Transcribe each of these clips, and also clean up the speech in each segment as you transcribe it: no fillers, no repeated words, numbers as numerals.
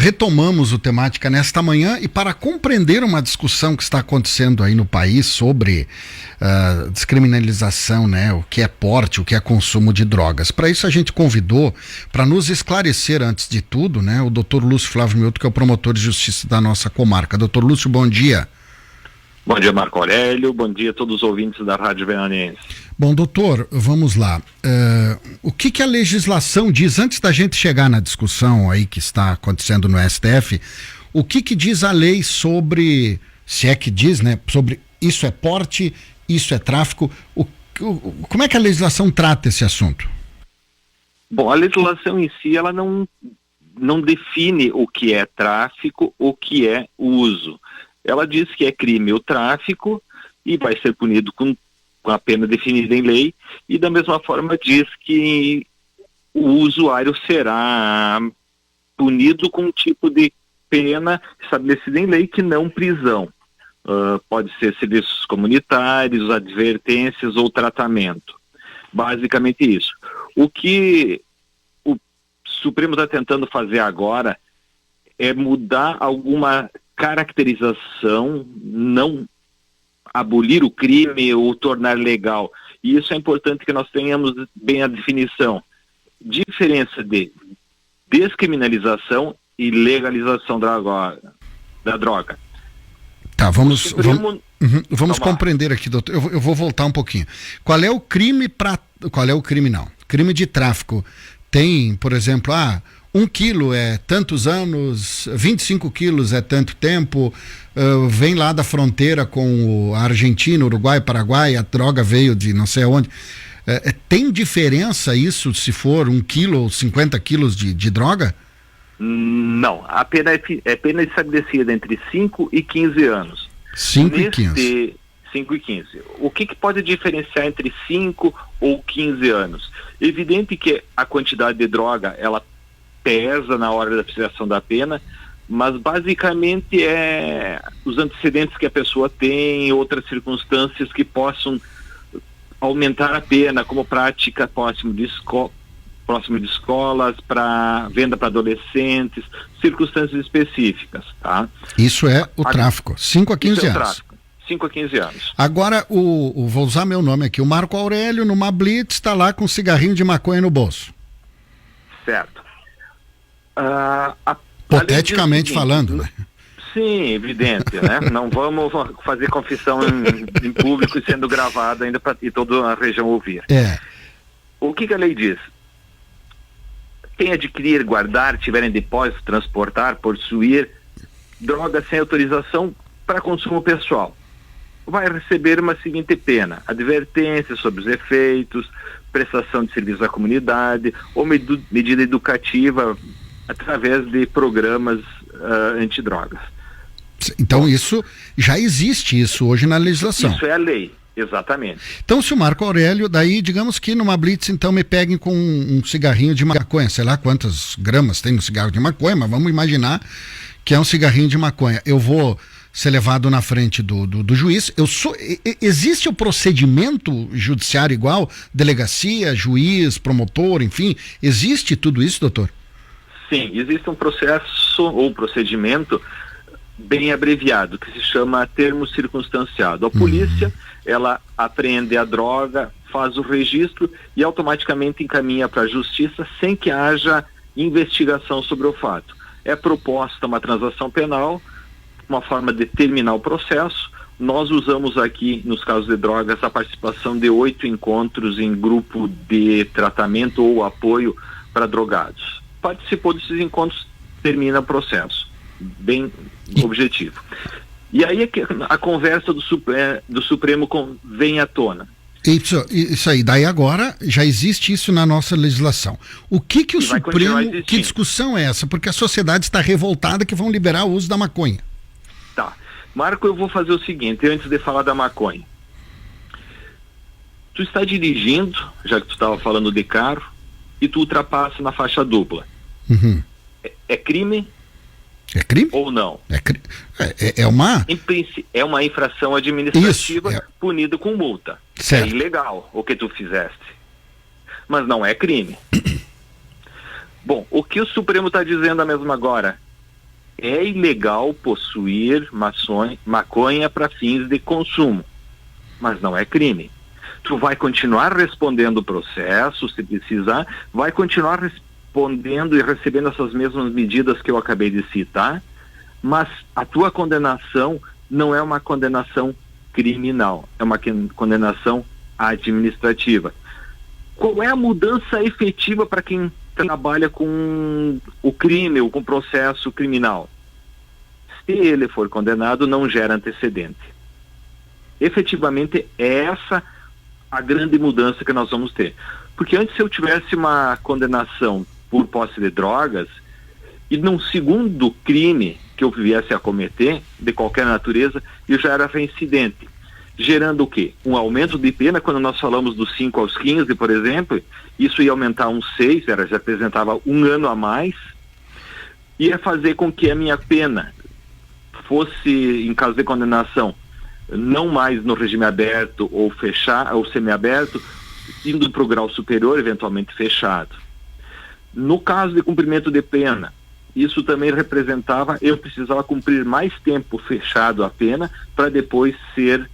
retomamos o Temática nesta manhã e para compreender uma discussão que está acontecendo aí no país sobre descriminalização, né? O que é porte, o que é consumo de drogas. Para isso a gente convidou, para nos esclarecer antes de tudo, né? O Dr. Lúcio Flávio Mioto, que é o promotor de justiça da nossa comarca. Dr. Lúcio, bom dia. Bom dia, Marco Aurélio. Bom dia a todos os ouvintes da Rádio Veraniense. Bom, doutor, vamos lá. O que a legislação diz, antes da gente chegar na discussão aí que está acontecendo no STF, o que diz a lei sobre, se é que diz, né, sobre isso é porte, isso é tráfico, como é que a legislação trata esse assunto? Bom, a legislação em si, ela não define o que é tráfico, o que é uso. Ela diz que é crime o tráfico e vai ser punido com a pena definida em lei, e da mesma forma diz que o usuário será punido com um tipo de pena estabelecida em lei, que não prisão. Pode ser serviços comunitários, advertências ou tratamento. Basicamente isso. O que o Supremo está tentando fazer agora é mudar alguma caracterização, não abolir o crime ou tornar legal. E isso é importante que nós tenhamos bem a definição. Diferença de descriminalização e legalização da droga. Tá, vamos compreender aqui, doutor. Eu vou voltar um pouquinho. Qual é o crime não? Crime de tráfico tem, por exemplo, 1 quilo é tantos anos, 25 quilos é tanto tempo, vem lá da fronteira com a Argentina, Uruguai, Paraguai, a droga veio de não sei onde. Tem diferença isso se for 1 quilo ou 50 quilos de droga? Não, a pena é pena estabelecida entre 5 e 15 anos. 5 e 15. 5 e 15. O que pode diferenciar entre 5 ou 15 anos? Evidente que a quantidade de droga, ela pesa na hora da apreciação da pena, mas basicamente é os antecedentes que a pessoa tem, outras circunstâncias que possam aumentar a pena, como prática próximo de escolas, para venda para adolescentes, circunstâncias específicas, tá? Isso é o tráfico, 5 a 15 anos. 5 a 15 anos. Agora, vou usar meu nome aqui, o Marco Aurélio, numa blitz, está lá com um cigarrinho de maconha no bolso. Certo. Hipoteticamente falando, né? Sim, evidente, né? Não vamos fazer confissão em público e sendo gravado ainda para toda a região ouvir. O que a lei diz? Quem adquirir, guardar, tiver em depósito, transportar, possuir droga sem autorização para consumo pessoal, vai receber uma seguinte pena: advertência sobre os efeitos, prestação de serviço à comunidade ou medida educativa através de programas antidrogas. Então isso já existe isso hoje na legislação. Isso é a lei, exatamente. Então se o Marco Aurélio, daí digamos que numa blitz então me peguem com um cigarrinho de maconha, sei lá quantas gramas tem no cigarro de maconha, mas vamos imaginar que é um cigarrinho de maconha. Eu vou ser levado na frente do juiz. Existe o procedimento judiciário igual? Delegacia, juiz, promotor, enfim, existe tudo isso, doutor? Sim, existe um processo ou procedimento bem abreviado, que se chama termo circunstanciado. A polícia, ela apreende a droga, faz o registro e automaticamente encaminha para a justiça sem que haja investigação sobre o fato. É proposta uma transação penal, uma forma de terminar o processo. Nós usamos aqui, nos casos de drogas, a participação de 8 encontros em grupo de tratamento ou apoio para drogados. Participou desses encontros, termina o processo. Bem objetivo. E aí é que a conversa do Supremo vem à tona. Isso aí, daí agora já existe isso na nossa legislação. O que o Supremo, que discussão é essa? Porque a sociedade está revoltada que vão liberar o uso da maconha. Tá. Marco, eu vou fazer o seguinte, antes de falar da maconha. Tu está dirigindo, já que tu estava falando de carro, e tu ultrapassa na faixa dupla. É crime? É crime? Ou não? É uma infração administrativa punida com multa. Certo. É ilegal o que tu fizeste. Mas não é crime. Bom, o que o Supremo está dizendo mesmo agora? é ilegal possuir maconha para fins de consumo, mas não é crime. Tu vai continuar respondendo o processo, se precisar, vai continuar respondendo e recebendo essas mesmas medidas que eu acabei de citar, mas a tua condenação não é uma condenação criminal, é uma condenação administrativa. Qual é a mudança efetiva para quem trabalha com o crime ou com o processo criminal? Se ele for condenado, não gera antecedente. Efetivamente, é essa a grande mudança que nós vamos ter. Porque antes, se eu tivesse uma condenação por posse de drogas, e num segundo crime que eu viesse a cometer, de qualquer natureza, eu já era reincidente. Gerando o quê? Um aumento de pena. Quando nós falamos dos 5 aos 15, por exemplo, isso ia aumentar uns 6, já representava 1 ano a mais, ia fazer com que a minha pena fosse, em caso de condenação, não mais no regime aberto ou fechado, ou semiaberto, indo para o grau superior, eventualmente fechado. No caso de cumprimento de pena, isso também representava, eu precisava cumprir mais tempo fechado a pena para depois ser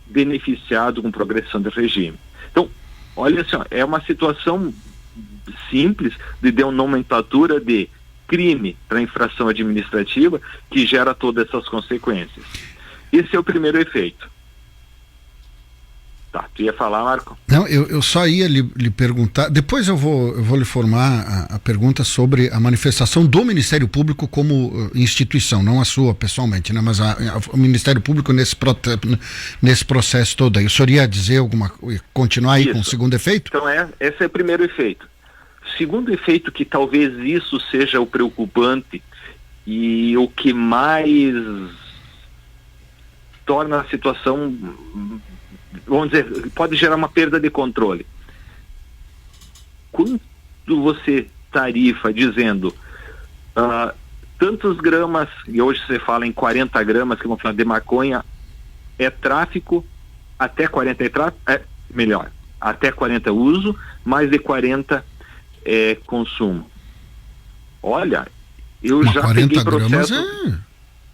beneficiado com progressão do regime. Então, olha assim, é uma situação simples de uma nomenclatura de crime para infração administrativa que gera todas essas consequências. Esse é o primeiro efeito. Tá, tu ia falar, Marco? Não, eu só ia lhe perguntar, depois eu vou lhe formar a pergunta sobre a manifestação do Ministério Público como instituição, não a sua pessoalmente, né, mas o Ministério Público nesse processo todo aí. O senhor ia dizer continuar aí com o segundo efeito? Então esse é o primeiro efeito. Segundo efeito, que talvez isso seja o preocupante e o que mais torna a situação, vamos dizer, pode gerar uma perda de controle. Quando você tarifa dizendo tantos gramas, e hoje você fala em 40 gramas, que vão falar de maconha, é tráfico, até 40 é tráfico, melhor, até 40 uso, mais de 40 é consumo. Olha, eu já peguei processo...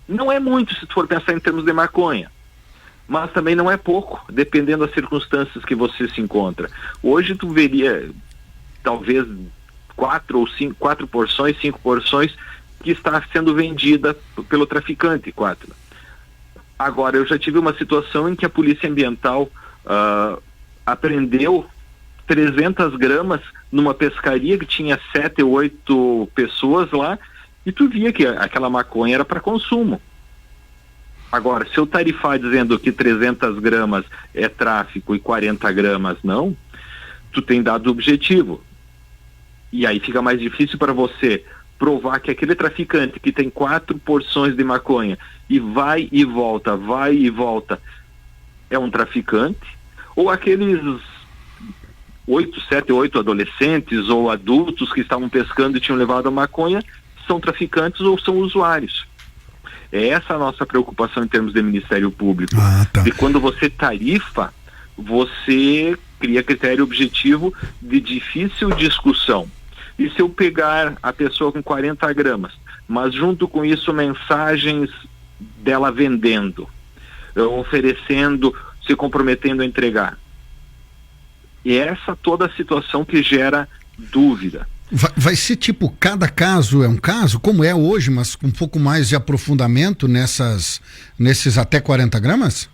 Não é muito se tu for pensar em termos de maconha, mas também não é pouco, dependendo das circunstâncias que você se encontra. Hoje tu veria talvez 4 porções, 5 porções que está sendo vendida pelo traficante, 4. Agora, eu já tive uma situação em que a Polícia Ambiental apreendeu 300 gramas numa pescaria que tinha 7 ou 8 pessoas lá, e tu via que aquela maconha era para consumo. Agora, se eu tarifar dizendo que 300 gramas é tráfico e 40 gramas não, tu tem dado objetivo. E aí fica mais difícil para você provar que aquele traficante que tem 4 porções de maconha e vai e volta é um traficante, ou aqueles 7, 8 adolescentes ou adultos que estavam pescando e tinham levado a maconha são traficantes ou são usuários. É essa a nossa preocupação em termos de Ministério Público. Tá. E quando você tarifa, você cria critério objetivo de difícil discussão. E se eu pegar a pessoa com 40 gramas, mas junto com isso mensagens dela vendendo, oferecendo, se comprometendo a entregar. E é essa toda a situação que gera dúvida. Vai ser tipo, cada caso é um caso, como é hoje, mas com um pouco mais de aprofundamento nesses até 40 gramas?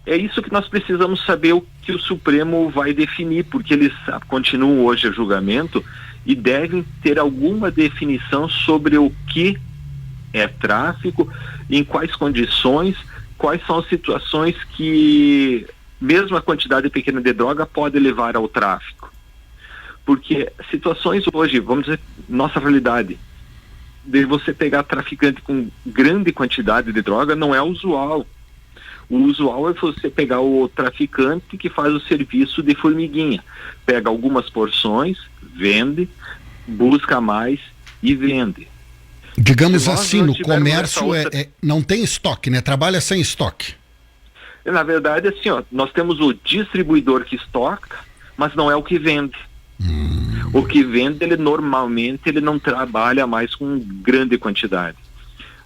É isso que nós precisamos saber, o que o Supremo vai definir, porque eles continuam hoje a julgamento e devem ter alguma definição sobre o que é tráfico, em quais condições, quais são as situações que mesmo a quantidade pequena de droga pode levar ao tráfico. Porque situações hoje, vamos dizer, nossa realidade, de você pegar traficante com grande quantidade de droga não é usual. O usual é você pegar o traficante que faz o serviço de formiguinha. Pega algumas porções, vende, busca mais e vende. Digamos assim, no comércio não tem estoque, né? Trabalha sem estoque. Na verdade, assim, nós temos o distribuidor que estoca, mas não é o que vende. O que vende, ele normalmente ele não trabalha mais com grande quantidade.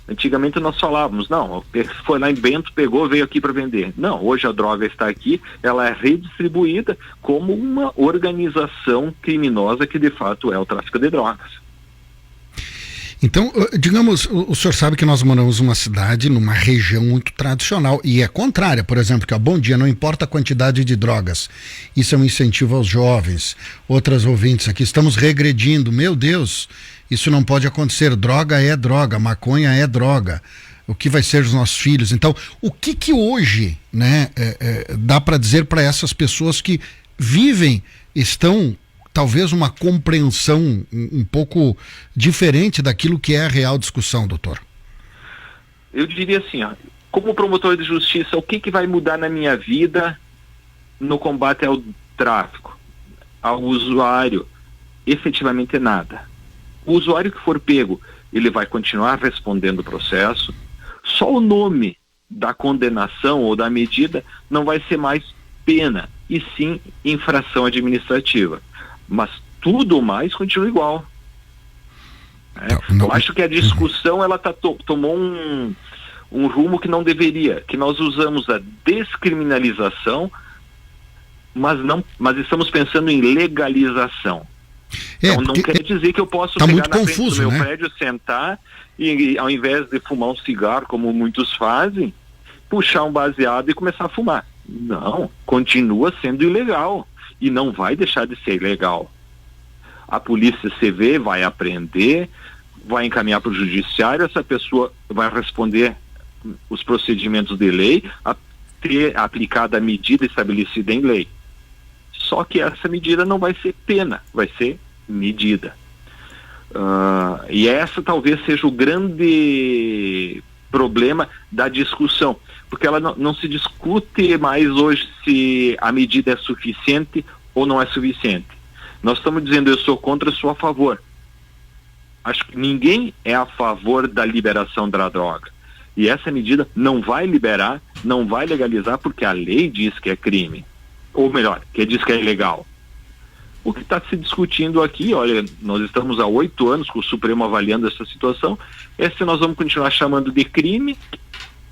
Antigamente nós falávamos, não, foi lá em Bento, pegou, veio aqui para vender. Não, hoje a droga está aqui, ela é redistribuída como uma organização criminosa que de fato é o tráfico de drogas. Então, digamos, o senhor sabe que nós moramos numa cidade, numa região muito tradicional, e é contrária, por exemplo, que bom dia, não importa a quantidade de drogas, isso é um incentivo aos jovens. Outras ouvintes aqui, estamos regredindo, meu Deus, isso não pode acontecer, droga é droga, maconha é droga, o que vai ser dos nossos filhos? Então, o que hoje, né, dá para dizer para essas pessoas que vivem, estão talvez uma compreensão um pouco diferente daquilo que é a real discussão, doutor? Eu diria assim, como promotor de justiça, o que vai mudar na minha vida no combate ao tráfico, ao usuário? Efetivamente nada. O usuário que for pego, ele vai continuar respondendo o processo, só o nome da condenação ou da medida não vai ser mais pena, e sim infração administrativa. Mas tudo mais continua igual. Eu acho que a discussão ela tomou um rumo que não deveria, que nós usamos a descriminalização, mas estamos pensando em legalização. Então não quer dizer que eu posso chegar na frente do meu prédio, sentar e ao invés de fumar um cigarro, como muitos fazem, puxar um baseado e começar a fumar. Não, continua sendo ilegal. E não vai deixar de ser ilegal. A polícia CV vai apreender, vai encaminhar para o judiciário, essa pessoa vai responder os procedimentos de lei, a ter aplicada a medida estabelecida em lei. Só que essa medida não vai ser pena, vai ser medida. E essa talvez seja o grande problema da discussão, porque ela não se discute mais hoje se a medida é suficiente ou não é suficiente. Nós estamos dizendo eu sou contra, eu sou a favor. Acho que ninguém é a favor da liberação da droga. E essa medida não vai liberar, não vai legalizar, porque a lei diz que é crime. Ou melhor, que diz que é ilegal. O que está se discutindo aqui, olha, nós estamos há 8 anos com o Supremo avaliando essa situação, é se nós vamos continuar chamando de crime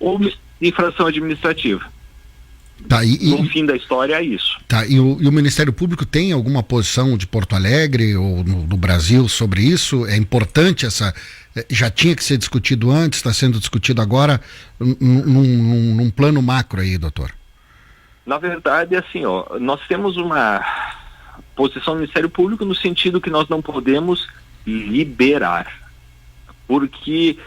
ou infração administrativa. Tá, no fim da história é isso. Tá, e o Ministério Público tem alguma posição de Porto Alegre ou no Brasil sobre isso? É importante essa... Já tinha que ser discutido antes, está sendo discutido agora num plano macro aí, doutor? Na verdade, assim, nós temos uma posição do Ministério Público no sentido que nós não podemos liberar, porque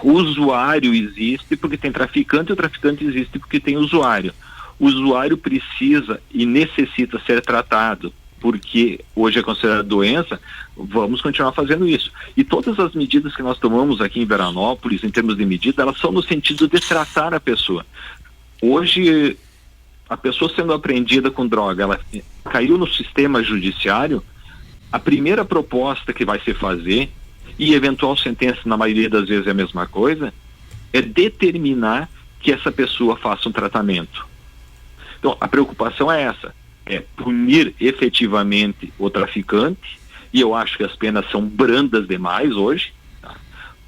o usuário existe porque tem traficante, e o traficante existe porque tem usuário. O usuário precisa e necessita ser tratado, porque hoje é considerado doença, vamos continuar fazendo isso. E todas as medidas que nós tomamos aqui em Veranópolis, em termos de medida, elas são no sentido de tratar a pessoa. Hoje, a pessoa sendo apreendida com droga, ela caiu no sistema judiciário, a primeira proposta que vai se fazer, e eventual sentença, na maioria das vezes é a mesma coisa, é determinar que essa pessoa faça um tratamento. Então, a preocupação é essa, é punir efetivamente o traficante, e eu acho que as penas são brandas demais hoje, tá?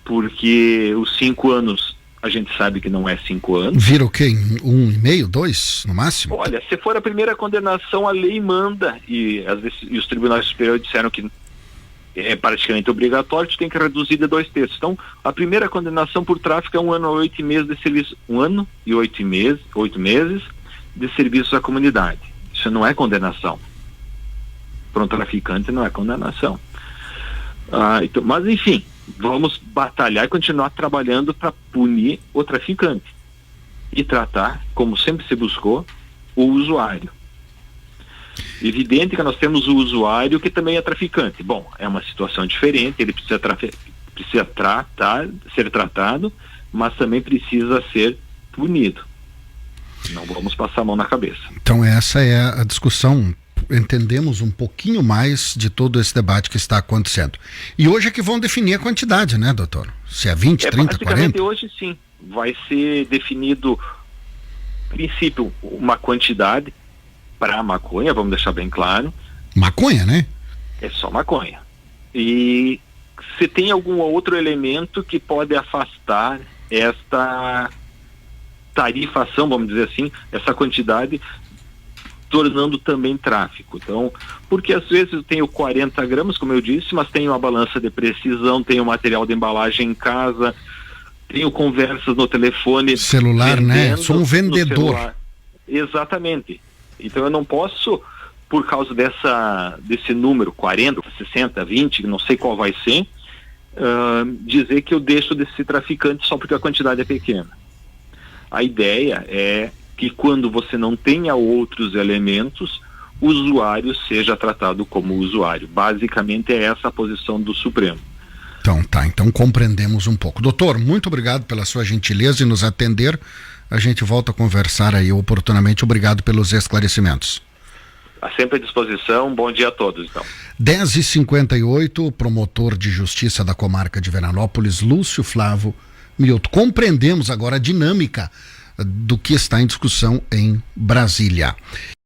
Porque os 5 anos, a gente sabe que não é 5 anos. Vira o quê? 1,5, 2 no máximo? Olha, se for a primeira condenação, a lei manda, e os tribunais superiores disseram que é praticamente obrigatório, tu tem que reduzir de 2/3. Então, a primeira condenação por tráfico é 1 ano e 8 meses de serviço, 1 ano e 8 meses de serviço à comunidade. Isso não é condenação. Para um traficante não é condenação. Então, mas enfim, vamos batalhar e continuar trabalhando para punir o traficante e tratar, como sempre se buscou, o usuário. Evidente que nós temos o usuário que também é traficante. Bom, é uma situação diferente, ele precisa ser tratado, mas também precisa ser punido. Não vamos passar a mão na cabeça. Então essa é a discussão. Entendemos um pouquinho mais de todo esse debate que está acontecendo. E hoje é que vão definir a quantidade, né, doutor? Se é 20, 30, 40? Hoje sim, vai ser definido, a princípio, uma quantidade. para maconha, vamos deixar bem claro. Maconha, né? É só maconha. E se tem algum outro elemento que pode afastar esta tarifação, vamos dizer assim, essa quantidade, tornando também tráfico. Então, porque às vezes eu tenho 40 gramas, como eu disse, mas tenho uma balança de precisão, tenho material de embalagem em casa, tenho conversas no telefone. Celular, né? Sou um vendedor. Exatamente. Então eu não posso, por causa desse número, 40, 60, 20, não sei qual vai ser, dizer que eu deixo de ser traficante só porque a quantidade é pequena. A ideia é que quando você não tenha outros elementos, o usuário seja tratado como usuário. Basicamente é essa a posição do Supremo. Então tá, então compreendemos um pouco. Doutor, muito obrigado pela sua gentileza em nos atender. A gente volta a conversar aí oportunamente. Obrigado pelos esclarecimentos. Sempre à disposição. Bom dia a todos, então. 10h58, o promotor de justiça da comarca de Veranópolis, Lúcio Flávio Mioto. Compreendemos agora a dinâmica do que está em discussão em Brasília.